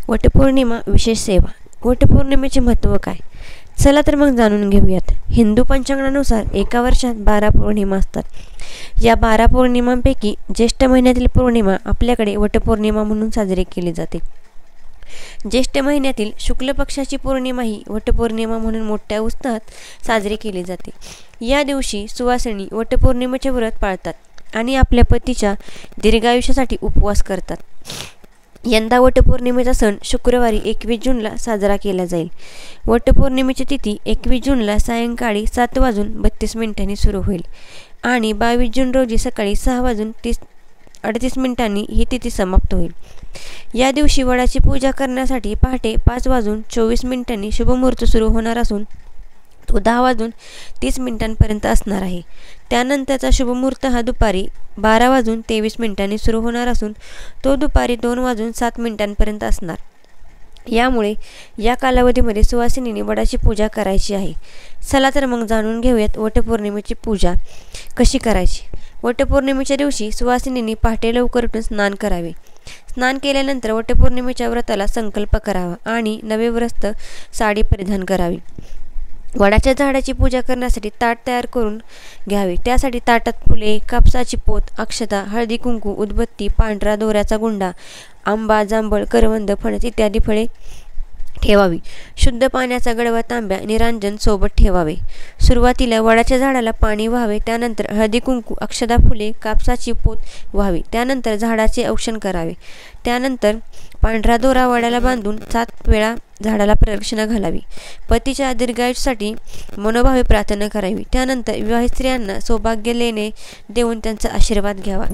वटपौर्णिमा विशेष सेवा. वटपौर्णिमेचे महत्त्व काय? चला तर मग जाणून घेऊयात. हिंदू पंचांगानुसार एका वर्षात 12 पौर्णिमा असतात. या 12 पौर्णिमांपैकी ज्येष्ठ महिन्यातील पौर्णिमा आपल्याकडे वटपौर्णिमा म्हणून साजरी केली जाते. ज्येष्ठ महिन्यातील शुक्ल पक्षाची पौर्णिमा ही वटपौर्णिमा म्हणून मोठ्या उत्साहात साजरी केली जाते. या दिवशी सुवासिनी वटपौर्णिमेचे व्रत पाळतात आणि आपल्या पतीच्या दीर्घायुष्यासाठी उपवास करतात. यंदा वटपौर्णिमेचा सण शुक्रवारी 21 जूनला साजरा केला जाईल. वटपौर्णिमेची तिथी 21 जूनला सायंकाळी 7:32 सुरू होईल आणि 22 जून रोजी सकाळी 6:38 ही तिथी समाप्त होईल. या दिवशी वडाची पूजा करण्यासाठी पहाटे 5:24 शुभमुहूर्त सुरू होणार असून तो 10:30 असणार आहे. त्यानंतरचा शुभमुहूर्त हा दुपारी 12:23 सुरू होणार असून तो दुपारी 2:07 असणार. यामुळे या कालावधीमध्ये सुवासिनीने वडाची पूजा करायची आहे. चला तर मग जाणून घेऊयात वटपौर्णिमेची पूजा कशी करायची. वटपौर्णिमेच्या दिवशी सुवासिनीने पहाटे लवकर उठून स्नान करावे. स्नान केल्यानंतर वटपौर्णिमेच्या व्रताला संकल्प करावा आणि नवे वस्त्र साडी परिधान करावी. वडाच्या झाडाची पूजा करण्यासाठी ताट तयार करून घ्यावे. त्यासाठी ताटात फुले, कापसाची पोत, अक्षता, हळदी कुंकू, उदबत्ती, पांढरा दोऱ्याचा गुंडा, आंबा, जांभळ, करवंद, फणस इत्यादी फळे ठेवावी. शुद्ध पाण्याचा गडवा तांब्या निरांजन सोबत ठेवावे. सुरुवातीला वडाच्या झाडाला पाणी व्हावे. त्यानंतर हळदी कुंकू, अक्षता, फुले, कापसाची पोत व्हावी. त्यानंतर झाडाचे औक्षण करावे. त्यानंतर पांढरा दोरा वडाला बांधून 7 वेळा झाडाला प्रदक्षिणा घालावी. पतीच्या दीर्घायुष्यासाठी मनोभावे प्रार्थना करावी. त्यानंतर विवाहित स्त्रियांना सौभाग्य लेणे देऊन त्यांचा आशीर्वाद घ्यावा.